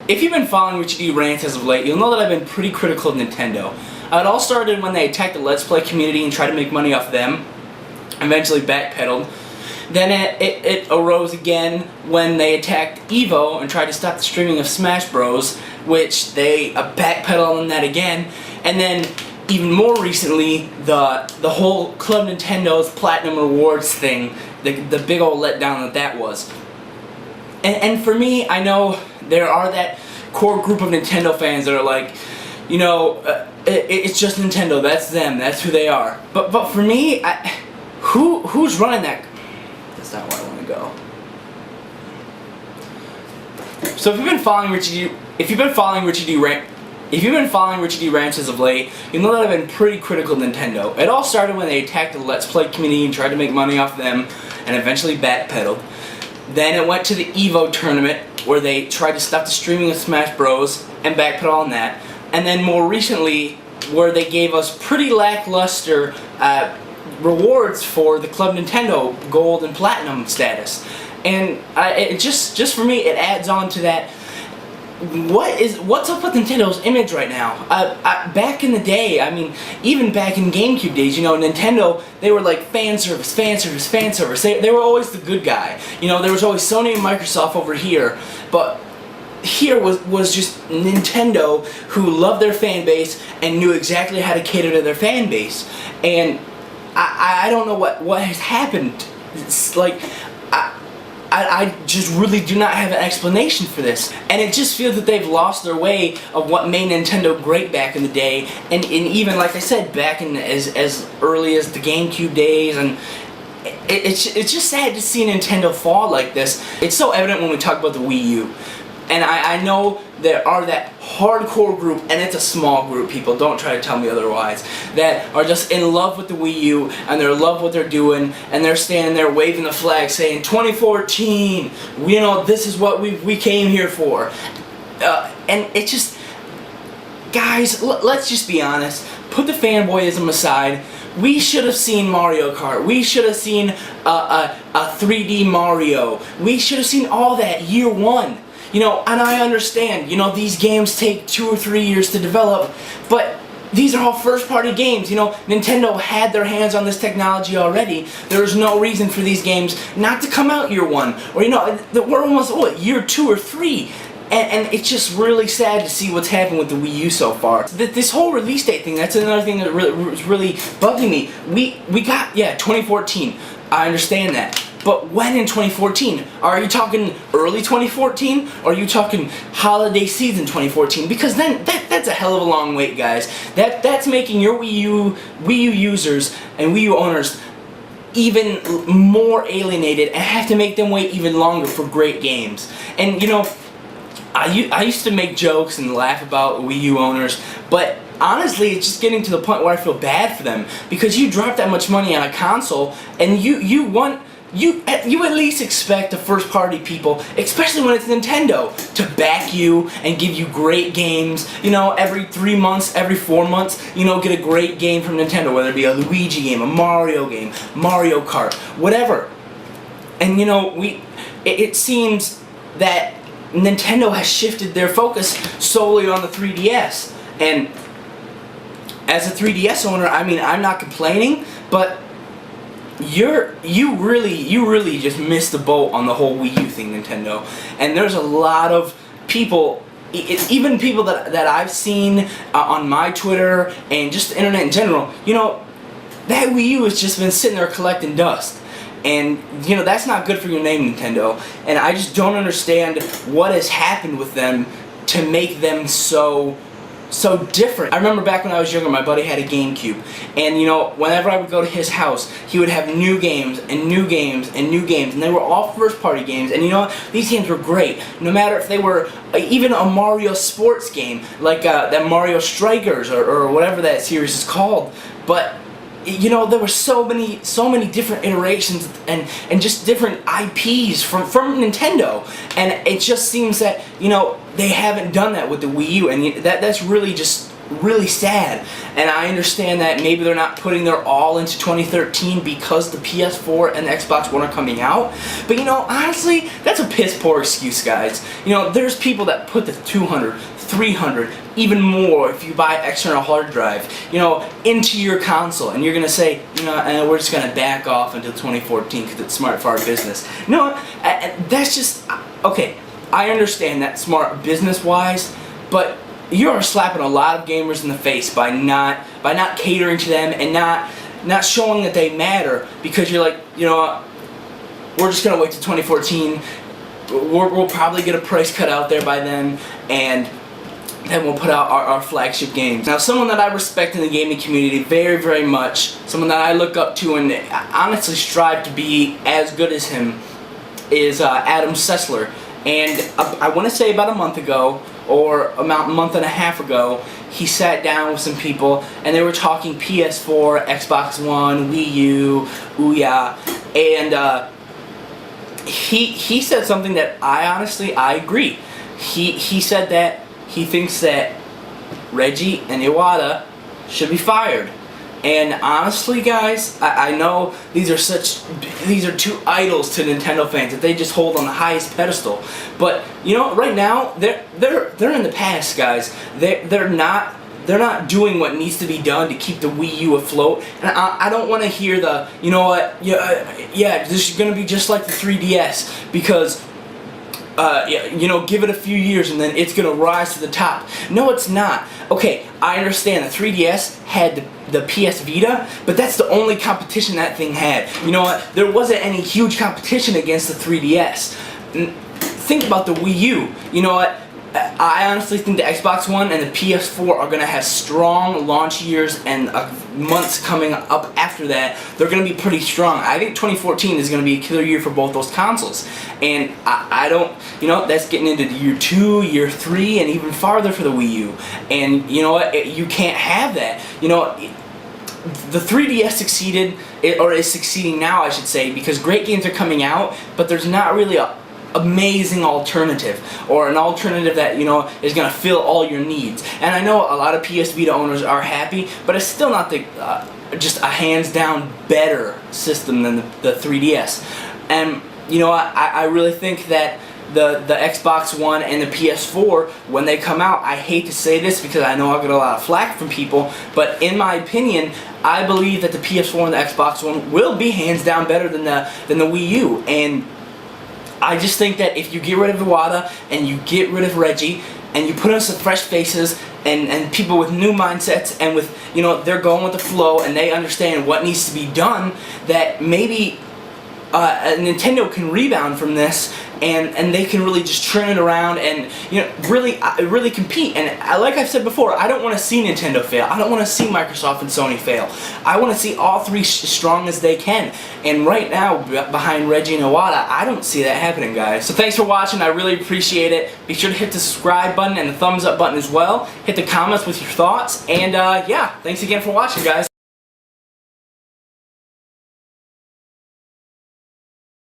If you've been following Richie D rants as of late, you'll know that I've been pretty critical of Nintendo. It all started when they attacked the Let's Play community and tried to make money off them. Eventually backpedaled. Then it arose again when they attacked Evo and tried to stop the streaming of Smash Bros, which they backpedaled on that again. And then even more recently, the whole Club Nintendo's Platinum Rewards thing, the big old letdown that was. And for me, I know there are that core group of Nintendo fans that are like, you know, it's just Nintendo, that's them, that's who they are. But for me, who's running that? That's not where I want to go. So if you've been following Richie D rants as of late, you know that I've been pretty critical of Nintendo. It all started when they attacked the Let's Play community and tried to make money off them, and eventually backpedaled. Then it went to the Evo tournament, where they tried to stop the streaming of Smash Bros. And backpedal on that. And then more recently, where they gave us pretty lackluster rewards for the Club Nintendo Gold and Platinum status. And it just for me, it adds on to that. What's up with Nintendo's image right now? Back in the day, I mean, even back in GameCube days, you know, Nintendo, they were like fan service. They were always the good guy. You know, there was always Sony and Microsoft over here, but here was just Nintendo, who loved their fan base and knew exactly how to cater to their fan base. And I don't know what has happened. It's like I just really do not have an explanation for this. And it just feels that they've lost their way of what made Nintendo great back in the day. And even, like I said, back in as early as the GameCube days. And it's just sad to see Nintendo fall like this. It's so evident when we talk about the Wii U. And I know there are that hardcore group, and it's a small group, people, don't try to tell me otherwise, that are just in love with the Wii U, and they're in love with what they're doing, and they're standing there waving the flag saying, 2014, you know, this is what we came here for. And it just, guys, let's just be honest, put the fanboyism aside. We should have seen Mario Kart. We should have seen a 3D Mario. We should have seen all that year one. You know, and I understand, you know, these games take 2 or 3 years to develop, but these are all first-party games. You know, Nintendo had their hands on this technology already. There is no reason for these games not to come out year one. Or, you know, we're almost, what, year 2 or 3. And it's just really sad to see what's happened with the Wii U so far. This whole release date thing, that's another thing that was really bugging me. We got, yeah, 2014. I understand that. But when in 2014? Are you talking early 2014? Or are you talking holiday season 2014? Because then that's a hell of a long wait, guys. That's making your Wii U users and Wii U owners even more alienated and have to make them wait even longer for great games. And, you know, I used to make jokes and laugh about Wii U owners, but honestly, it's just getting to the point where I feel bad for them, because you drop that much money on a console and you at least expect the first party people, especially when it's Nintendo, to back you and give you great games. You know, every 3 months, every 4 months, you know, get a great game from Nintendo, whether it be a Luigi game, a Mario game, Mario Kart, whatever. And you know, it seems that Nintendo has shifted their focus solely on the 3DS. And as a 3DS owner, I mean, I'm not complaining, but you really just missed the boat on the whole Wii U thing, Nintendo. And there's a lot of people, even people that I've seen on my Twitter and just the internet in general, you know, that Wii U has just been sitting there collecting dust. And, you know, that's not good for your name, Nintendo. And I just don't understand what has happened with them to make them so different. I remember back when I was younger, my buddy had a GameCube, and you know, whenever I would go to his house, he would have new games and new games and new games, and they were all first-party games. And you know, these games were great, no matter if they were even a Mario sports game, like that Mario Strikers or whatever that series is called. But you know, there were so many different iterations and just different IPs from Nintendo, and it just seems that, you know, they haven't done that with the Wii U, and that's really just really sad. And I understand that maybe they're not putting their all into 2013 because the PS4 and the Xbox One are coming out. But you know, honestly, that's a piss poor excuse, guys. You know, there's people that put the 200, 300, even more if you buy external hard drive, you know, into your console, and you're gonna say, you know, we're just gonna back off until 2014 because it's smart for our business. No, that's just okay. I understand that smart business-wise, but you are slapping a lot of gamers in the face by not catering to them and not showing that they matter, because you're like, you know what, we're just gonna wait till 2014. We'll probably get a price cut out there by then, and then we'll put out our flagship games. Now, someone that I respect in the gaming community very, very much, someone that I look up to and honestly strive to be as good as him, is Adam Sessler. And I want to say about a month ago, or about a month and a half ago, he sat down with some people and they were talking PS4, Xbox One, Wii U, Ouya, and he said something that I agree. He said that he thinks that Reggie and Iwata should be fired. And honestly, guys, I know these are two idols to Nintendo fans that they just hold on the highest pedestal. But you know, right now they're in the past, guys. They're not doing what needs to be done to keep the Wii U afloat. And I don't want to hear the, you know what, yeah, this is gonna be just like the 3DS because. You know, give it a few years and then it's gonna rise to the top. No, it's not. Okay, I understand the 3DS had the PS Vita, but that's the only competition that thing had. You know what? There wasn't any huge competition against the 3DS. Think about the Wii U. You know what? I honestly think the Xbox One and the PS4 are going to have strong launch years, and months coming up after that, they're going to be pretty strong. I think 2014 is going to be a killer year for both those consoles. And I don't, you know, that's getting into year 2, year 3, and even farther for the Wii U. And you know what? You can't have that. You know, the 3DS succeeded, or is succeeding now, I should say, because great games are coming out, but there's not really a amazing alternative, or an alternative that, you know, is going to fill all your needs. And I know a lot of PS Vita owners are happy, but it's still not the just a hands down better system than the 3DS. And you know, I really think that the Xbox One and the PS4, when they come out, I hate to say this because I know I'll get a lot of flack from people, but in my opinion, I believe that the PS4 and the Xbox One will be hands down better than the Wii U. And I just think that if you get rid of Iwata and you get rid of Reggie and you put in some fresh faces and people with new mindsets and with, you know, they're going with the flow and they understand what needs to be done, that maybe Nintendo can rebound from this and they can really just turn it around and, you know, really compete. And like I've said before, I don't want to see Nintendo fail. I don't want to see Microsoft and Sony fail. I want to see all three as strong as they can. And right now, behind Reggie and Iwata, I don't see that happening, guys. So thanks for watching. I really appreciate it. Be sure to hit the subscribe button and the thumbs up button as well. Hit the comments with your thoughts. And yeah, thanks again for watching, guys.